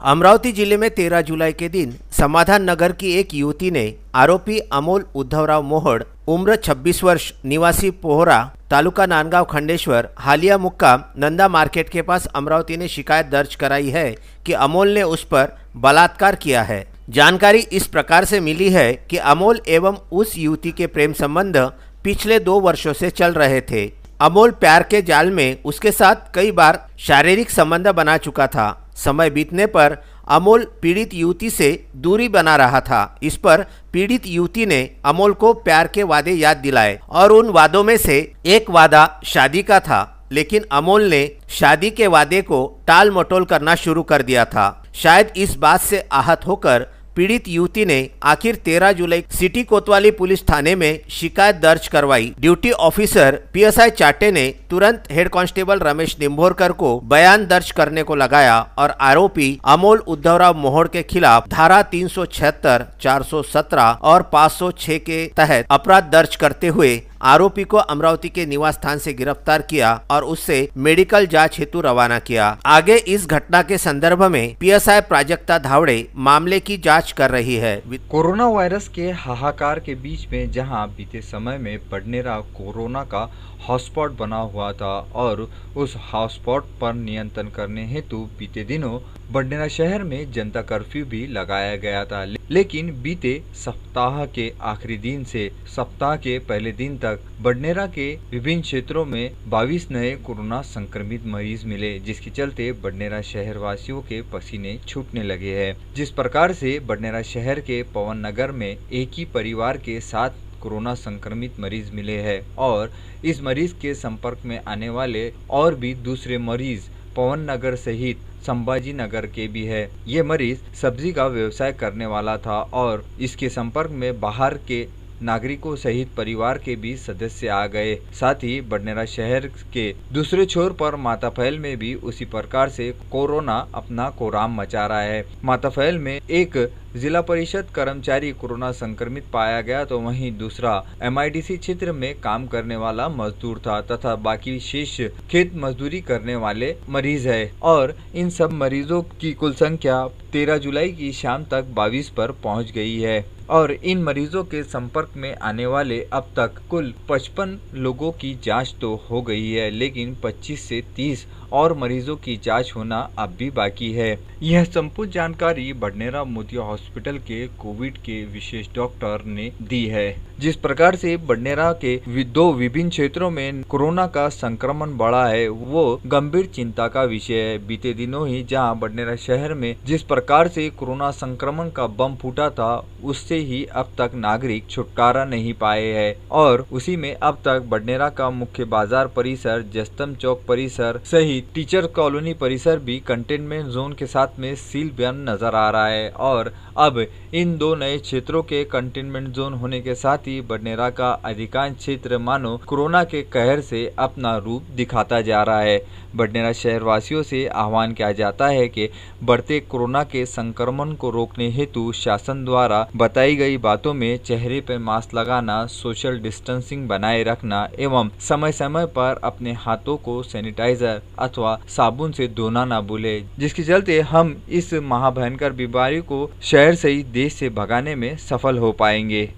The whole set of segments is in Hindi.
अमरावती जिले में 13 जुलाई के दिन समाधान नगर की एक युवती ने आरोपी अमोल उद्धवराव मोहड़ उम्र 26 वर्ष निवासी पोहरा तालुका नांदगांव खंडेश्वर हालिया मुक्काम नंदा मार्केट के पास अमरावती ने शिकायत दर्ज कराई है कि अमोल ने उस पर बलात्कार किया है। जानकारी इस प्रकार से मिली है कि अमोल एवं उस युवती के प्रेम संबंध पिछले 2 वर्षों से चल रहे थे। अमोल प्यार के जाल में उसके साथ कई बार शारीरिक संबंध बना चुका था। समय बीतने पर अमोल पीड़ित युवती से दूरी बना रहा था। इस पर पीड़ित युवती ने अमोल को प्यार के वादे याद दिलाए और उन वादों में से एक वादा शादी का था, लेकिन अमोल ने शादी के वादे को टाल मटोल करना शुरू कर दिया था। शायद इस बात से आहत होकर पीड़ित युवती ने आखिर 13 जुलाई सिटी कोतवाली पुलिस थाने में शिकायत दर्ज करवाई। ड्यूटी ऑफिसर पीएसआई चाटे ने तुरंत हेड कांस्टेबल रमेश निंभोरकर को बयान दर्ज करने को लगाया और आरोपी अमोल उद्धवराव मोहड़ के खिलाफ धारा 376, 417 और 506 के तहत अपराध दर्ज करते हुए आरोपी को अमरावती के निवास स्थान से गिरफ्तार किया और उससे मेडिकल जांच हेतु रवाना किया। आगे इस घटना के संदर्भ में पीएसआई प्राजक्ता धावड़े मामले की जांच कर रही है। कोरोना वायरस के हाहाकार के बीच में जहां बीते समय में बडनेरा कोरोना का हॉटस्पॉट बना हुआ था और उस हॉटस्पॉट पर नियंत्रण करने हेतु बीते दिनों बडनेरा शहर में जनता कर्फ्यू भी लगाया गया था, लेकिन बीते सप्ताह के आखिरी दिन से सप्ताह के पहले दिन तक बडनेरा के विभिन्न क्षेत्रों में 22 नए कोरोना संक्रमित मरीज मिले, जिसके चलते बडनेरा शहर वासियों के पसीने छूटने लगे हैं। जिस प्रकार से बडनेरा शहर के पवन नगर में एक ही परिवार के 7 कोरोना संक्रमित मरीज मिले हैं और इस मरीज के संपर्क में आने वाले और भी दूसरे मरीज पवन नगर सहित संभाजी नगर के भी है। ये मरीज सब्जी का व्यवसाय करने वाला था और इसके संपर्क में बाहर के नागरिकों सहित परिवार के भी सदस्य आ गए। साथ ही बडनेरा शहर के दूसरे छोर पर माताफैल में भी उसी प्रकार से कोरोना अपना कोराम मचा रहा है। माताफैल में एक जिला परिषद कर्मचारी कोरोना संक्रमित पाया गया, तो वहीं दूसरा एमआईडीसी क्षेत्र में काम करने वाला मजदूर था तथा बाकी शेष खेत मजदूरी करने वाले मरीज है और इन सब मरीजों की कुल संख्या 13 जुलाई की शाम तक 22 पर पहुंच गई है और इन मरीजों के संपर्क में आने वाले अब तक कुल 55 लोगों की जांच तो हो गई है, लेकिन 25 से 30 और मरीजों की जांच होना अब भी बाकी है। यह संपूर्ण जानकारी बडनेरा मोतिया हॉस्पिटल के कोविड के विशेष डॉक्टर ने दी है। जिस प्रकार से बडनेरा के 2 विभिन्न क्षेत्रों में कोरोना का संक्रमण बढ़ा है वो गंभीर चिंता का विषय है। बीते दिनों ही जहां बडनेरा शहर में जिस प्रकार से कोरोना संक्रमण का बम फूटा था, उससे ही अब तक नागरिक छुटकारा नहीं पाए हैं और उसी में अब तक बडनेरा का मुख्य बाजार परिसर, जस्तम चौक परिसर सहित टीचर कॉलोनी परिसर भी कंटेनमेंट जोन के साथ में सील बंद नजर आ रहा है और अब इन 2 नए क्षेत्रों के कंटेनमेंट जोन होने के साथ ही बडनेरा का अधिकांश क्षेत्र मानो कोरोना के कहर से अपना रूप दिखाता जा रहा है। बडनेरा शहर वासियों से आह्वान किया जाता है कि बढ़ते कोरोना के संक्रमण को रोकने हेतु शासन द्वारा बताई गई बातों में चेहरे पर मास्क लगाना, सोशल डिस्टेंसिंग बनाए रखना एवं समय समय पर अपने हाथों को सैनिटाइजर अथवा साबुन से धोना न भूले, जिसके चलते हम इस महाभयंकर बीमारी को शहर सहित देश से भगाने में सफल हो पाएंगे।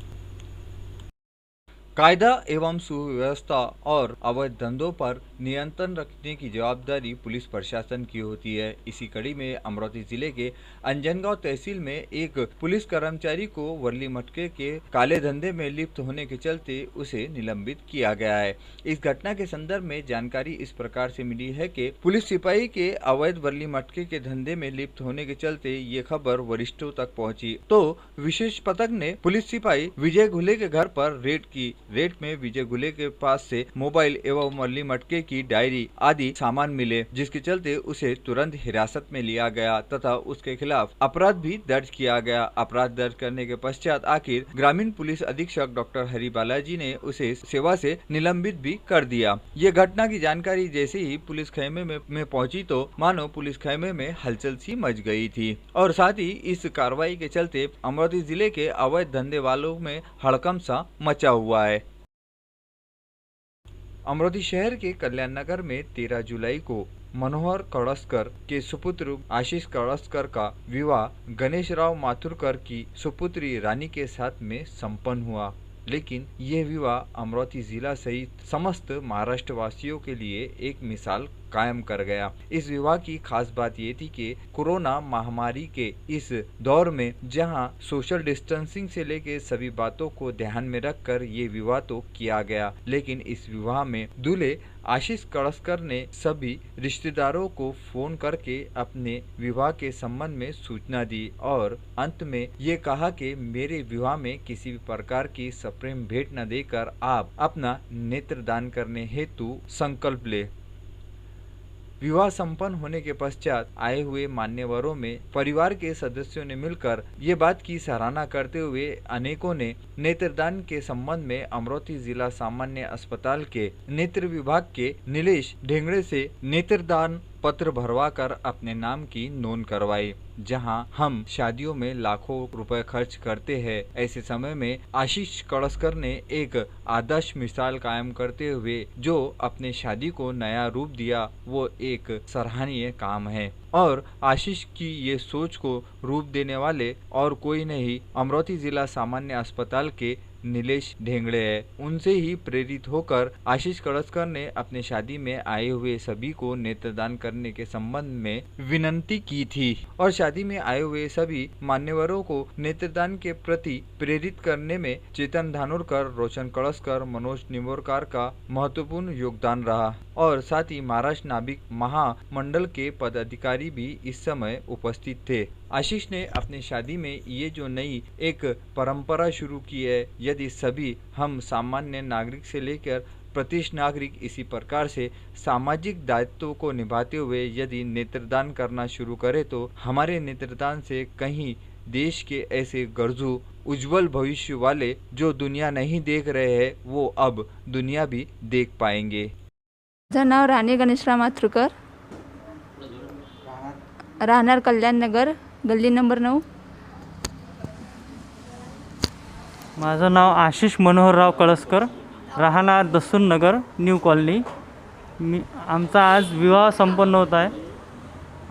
कायदा एवं सुव्यवस्था और अवैध धंधों पर नियंत्रण रखने की जवाबदारी पुलिस प्रशासन की होती है। इसी कड़ी में अमरावती जिले के अंजनगांव तहसील में एक पुलिस कर्मचारी को वर्ली मटके के काले धंधे में लिप्त होने के चलते उसे निलंबित किया गया है। इस घटना के संदर्भ में जानकारी इस प्रकार से मिली है कि पुलिस सिपाही के अवैध वर्ली मटके के धंधे में लिप्त होने के चलते ये खबर वरिष्ठों तक पहुंची, तो विशेष पथक ने पुलिस सिपाही विजय घुले के घर पर रेड की। रेड में विजय घुले के पास से मोबाइल एवं वर्ली मटके की डायरी आदि सामान मिले, जिसके चलते उसे तुरंत हिरासत में लिया गया तथा उसके खिलाफ अपराध भी दर्ज किया गया। अपराध दर्ज करने के पश्चात आखिर ग्रामीण पुलिस अधीक्षक डॉक्टर हरि बालाजी ने उसे सेवा से निलंबित भी कर दिया। ये घटना की जानकारी जैसे ही पुलिस खेमे में पहुंची तो मानो पुलिस खेमे में हलचल सी मच गई थी और साथ ही इस कार्रवाई के चलते अमरावती जिले के अवैध धंधे वालों में हड़कंप सा मचा हुआ है। अमरावती शहर के कल्याण नगर में 13 जुलाई को मनोहर कळसकर के सुपुत्र आशीष कळसकर का विवाह गणेशराव माथुरकर की सुपुत्री रानी के साथ में संपन्न हुआ। लेकिन यह विवाह अमरावती जिला सहित समस्त महाराष्ट्र वासियों के लिए एक मिसाल कायम कर गया। इस विवाह की खास बात ये थी कि कोरोना महामारी के इस दौर में जहां सोशल डिस्टेंसिंग से लेके सभी बातों को ध्यान में रखकर ये विवाह तो किया गया, लेकिन इस विवाह में दूल्हे आशीष कळसकर ने सभी रिश्तेदारों को फोन करके अपने विवाह के संबंध में सूचना दी और अंत में ये कहा कि मेरे विवाह में किसी भी प्रकार की सप्रेम भेंट न देकर आप अपना नेत्रदान करने हेतु संकल्प ले। विवाह संपन्न होने के पश्चात आए हुए मान्यवरों में परिवार के सदस्यों ने मिलकर ये बात की सराहना करते हुए अनेकों ने नेत्रदान के संबंध में अमरावती जिला सामान्य अस्पताल के नेत्र विभाग के नीलेश ढेंगड़े से नेत्रदान पत्र भरवा कर अपने नाम की नोंद करवाई। जहां हम शादियों में लाखों रुपए खर्च करते हैं, ऐसे समय में आशीष कळसकर ने एक आदर्श मिसाल कायम करते हुए जो अपने शादी को नया रूप दिया, वो एक सराहनीय काम है। और आशीष की ये सोच को रूप देने वाले और कोई नहीं, अमरावती जिला सामान्य अस्पताल के नीलेश ढेंगड़े है। उनसे ही प्रेरित होकर आशीष कळसकर ने अपने शादी में आए हुए सभी को नेत्रदान करने के संबंध में विनंती की थी और शादी में आए हुए सभी मान्यवरों को नेत्रदान के प्रति प्रेरित करने में चेतन धानोरकर, रोशन कळसकर, मनोज निंबोरकर का महत्वपूर्ण योगदान रहा और साथ ही महाराष्ट्र नाभिक महामंडल के पदाधिकारी भी इस समय उपस्थित थे। आशीष ने अपनी शादी में ये जो नई एक परंपरा शुरू की है, यदि सभी हम सामान्य नागरिक से लेकर प्रतिष्ठित नागरिक इसी प्रकार से सामाजिक दायित्वों को निभाते हुए यदि नेत्रदान करना शुरू करें तो हमारे नेत्रदान से कहीं देश के ऐसे गर्जू उज्जवल भविष्य वाले जो दुनिया नहीं देख रहे हैं, वो अब दुनिया भी देख पाएंगे। माझं नाव राणी गणेशराव माथुरकर, राहणार कल्याण नगर, गल्ली नंबर 9। माझं नाव आशिष मनोहरराव कळसकर, राहणार दसून नगर, न्यू कॉलनी। आमचा आज विवाह संपन्न होत आहे।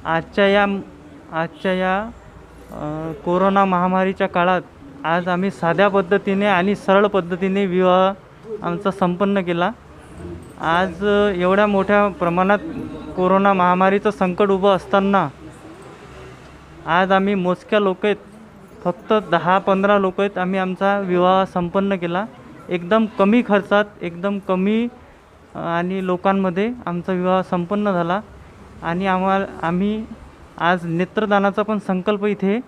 आजच्या या कोरोना महामारीच्या काळात आज आम्ही साध्या पद्धतीने आणि सरळ पद्धतीने विवाह आमचा संपन्न केला। आज एवढ्या मोठ्या प्रमाणात कोरोना महामारीचं संकट उभं असताना आज आम्ही मोजक्या लोक आहेत, फक्त 10-15 लोक आहेत, आम्ही आमचा विवाह संपन्न केला। एकदम कमी खर्चात, एकदम कमी आणि लोकांमध्ये आमचा विवाह संपन्न झाला आणि आम्ही आज नेत्रदानाचा पण संकल्प इथे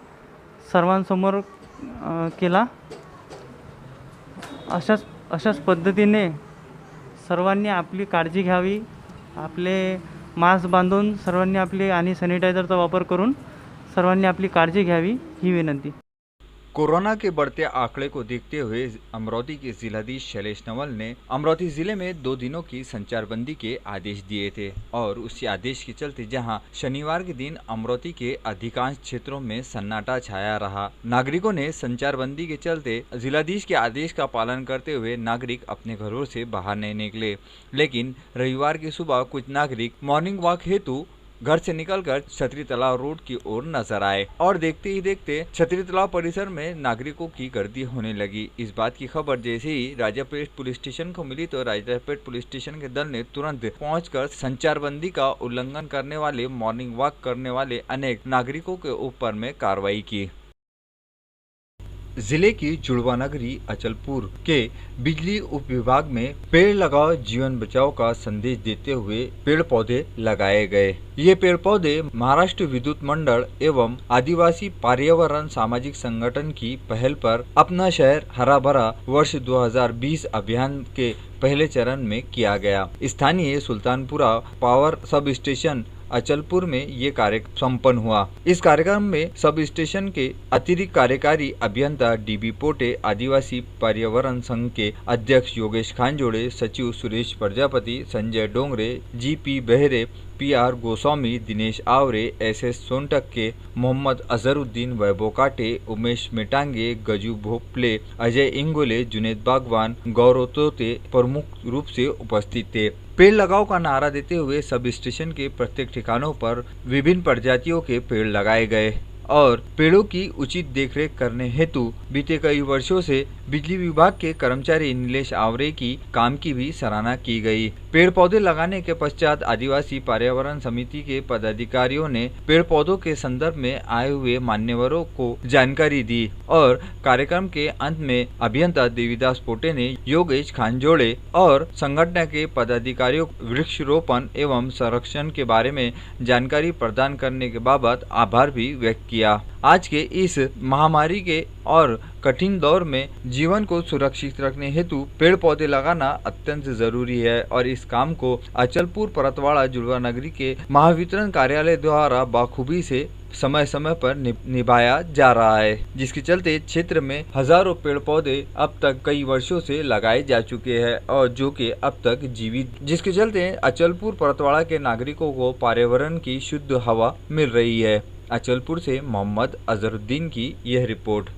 सर्वांसमोर केला। अशाच पद्धतीने सर्वांनी आपली काळजी घ्यावी, आपले मास्क बांधून सर्वांनी आपले आणि सॅनिटायझरचा वापर करून सर्वांनी आपली काळजी घ्यावी, ही विनंती। कोरोना के बढ़ते आंकड़े को देखते हुए अमरावती के जिलाधीश शैलेश नवल ने अमरावती जिले में 2 दिनों की संचारबंदी के आदेश दिए थे और उसी आदेश के चलते जहां शनिवार के दिन अमरावती के अधिकांश क्षेत्रों में सन्नाटा छाया रहा। नागरिकों ने संचारबंदी के चलते जिलाधीश के आदेश का पालन करते हुए नागरिक अपने घरों से बाहर नहीं निकले, लेकिन रविवार की सुबह कुछ नागरिक मॉर्निंग वॉक हेतु घर से निकलकर छतरी तालाब रोड की ओर नजर आए और देखते ही देखते छतरी तालाब परिसर में नागरिकों की गर्दी होने लगी। इस बात की खबर जैसे ही राजापेट पुलिस स्टेशन को मिली तो राजापेट पुलिस स्टेशन के दल ने तुरंत पहुंचकर संचारबंदी का उल्लंघन करने वाले, मॉर्निंग वॉक करने वाले अनेक नागरिकों के ऊपर में कार्रवाई की। जिले की जुड़वा नगरी अचलपुर के बिजली उप विभाग में पेड़ लगाओ जीवन बचाओ का संदेश देते हुए पेड़ पौधे लगाए गए। ये पेड़ पौधे महाराष्ट्र विद्युत मंडल एवं आदिवासी पर्यावरण सामाजिक संगठन की पहल पर अपना शहर हरा भरा वर्ष 2020 अभियान के पहले चरण में किया गया। स्थानीय Sultanpura power sub station Achalpur में ये कार्यक्रम संपन्न हुआ। इस कार्यक्रम में सब स्टेशन के अतिरिक्त कार्यकारी अभियंता डीबी पोटे, आदिवासी पर्यावरण संघ के अध्यक्ष योगेश खानजोड़े, सचिव Suresh Prajapati, Sanjay Dongre, GP Behre, PR Goswami, Dinesh Aware, SS Sontakke Mohammad Azharuddin, वैभव काटे, उमेश मेटांगे, गजू भोपले, अजय इंगोले, जुनेद बागवान, गौरव तोते प्रमुख रूप से उपस्थित थे। पेड़ लगाओ का नारा देते हुए सब स्टेशन के प्रत्येक ठिकानों पर विभिन्न प्रजातियों के पेड़ लगाए गए और पेड़ों की उचित देखरेख करने हेतु बीते कई वर्षों से बिजली विभाग के कर्मचारी नीलेश आवरे की काम की भी सराहना की गई। पेड़ पौधे लगाने के पश्चात आदिवासी पर्यावरण समिति के पदाधिकारियों ने पेड़ पौधों के संदर्भ में आए हुए मान्यवरों को जानकारी दी और कार्यक्रम के अंत में अभियंता देवीदास पोटे ने योगेश खानजोड़े और संगठन के पदाधिकारियों वृक्षरोपण एवं संरक्षण के बारे में जानकारी प्रदान करने के बाबत आभार भी व्यक्त किया। आज के इस महामारी के और कठिन दौर में जीवन को सुरक्षित रखने हेतु पेड़ पौधे लगाना अत्यंत जरूरी है और इस काम को अचलपुर परतवाड़ा जुड़वा नगरी के महावितरण कार्यालय द्वारा बाखूबी से समय समय पर निभाया जा रहा है, जिसके चलते क्षेत्र में हजारों पेड़ पौधे अब तक कई वर्षों से लगाए जा चुके हैं और जो कि अब तक जीवित, जिसके चलते अचलपुर परतवाड़ा के नागरिकों को पर्यावरण की शुद्ध हवा मिल रही है। अचलपुर से मोहम्मद अजहरुद्दीन की यह रिपोर्ट।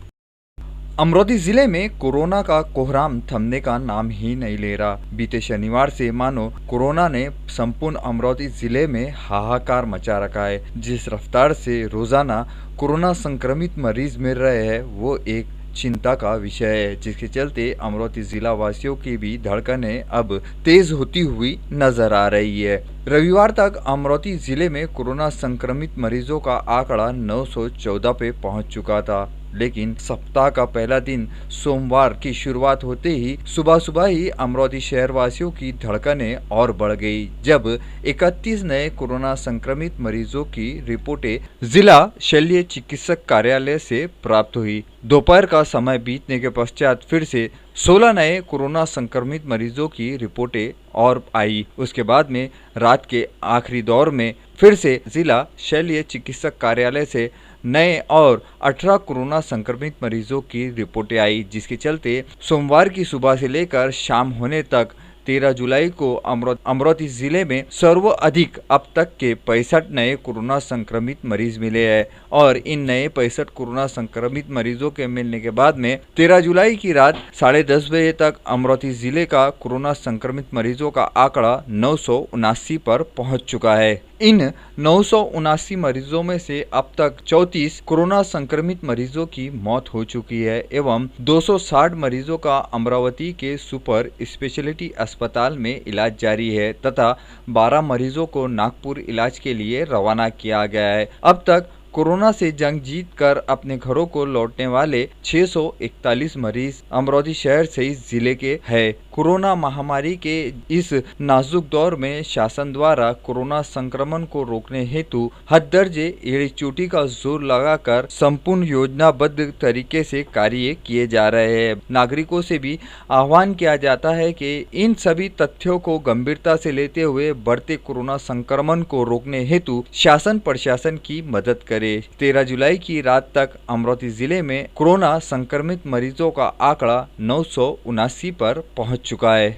अमरोही जिले में कोरोना का कोहराम थमने का नाम ही नहीं ले रहा। बीते शनिवार से मानो कोरोना ने संपूर्ण अमरोही जिले में हाहाकार मचा रखा है। जिस रफ्तार से रोजाना कोरोना संक्रमित मरीज मिल रहे हैं वो एक चिंता का विषय है, जिसके चलते अमरोही जिला वासियों की भी धड़कनें अब तेज होती हुई नजर आ रही है। रविवार तक अमरोही जिले में कोरोना संक्रमित मरीजों का आंकड़ा 914 पे पहुंच चुका था, लेकिन सप्ताह का पहला दिन सोमवार की शुरुआत होते ही सुबह ही अमरोही शहर वासियों की धड़कनें और बढ़ गई, जब 31 नए कोरोना संक्रमित मरीजों की रिपोर्टें जिला शल्य चिकित्सक कार्यालय से प्राप्त हुई। दोपहर का समय बीतने के पश्चात फिर से 16 नए कोरोना संक्रमित मरीजों की रिपोर्टें और आई। उसके बाद में रात के आखिरी दौर में फिर से जिला शल्य चिकित्सक कार्यालय से नए और 18 कोरोना संक्रमित मरीजों की रिपोर्टें आई, जिसके चलते सोमवार की सुबह से लेकर शाम होने तक 13 जुलाई को अमरोही जिले में सर्वाधिक अब तक के 65 नए कोरोना संक्रमित मरीज मिले हैं और इन नए 65 कोरोना संक्रमित मरीजों के मिलने के बाद में 13 जुलाई की रात 10:30 बजे तक अमरोही जिले का कोरोना संक्रमित मरीजों का आंकड़ा 979 पर पहुंच चुका है। इन 979 मरीजों में से अब तक 34 कोरोना संक्रमित मरीजों की मौत हो चुकी है एवं 260 मरीजों का अमरावती के सुपर स्पेशलिटी अस्पताल में इलाज जारी है तथा 12 मरीजों को नागपुर इलाज के लिए रवाना किया गया है। अब तक कोरोना से जंग जीत कर अपने घरों को लौटने वाले 641 मरीज अमरोही शहर सहित जिले के हैं। कोरोना महामारी के इस नाजुक दौर में शासन द्वारा कोरोना संक्रमण को रोकने हेतु हद दर्जे एड़ी चोटी का जोर लगाकर संपूर्ण योजनाबद्ध तरीके से कार्य किए जा रहे हैं। नागरिकों से भी आह्वान किया जाता है कि इन सभी तथ्यों को गंभीरता से लेते हुए बढ़ते कोरोना संक्रमण को रोकने हेतु शासन प्रशासन की मदद करे। 13 जुलाई की रात तक अमरोही जिले में कोरोना संक्रमित मरीजों का आंकड़ा 979 पर पहुंच चुका है।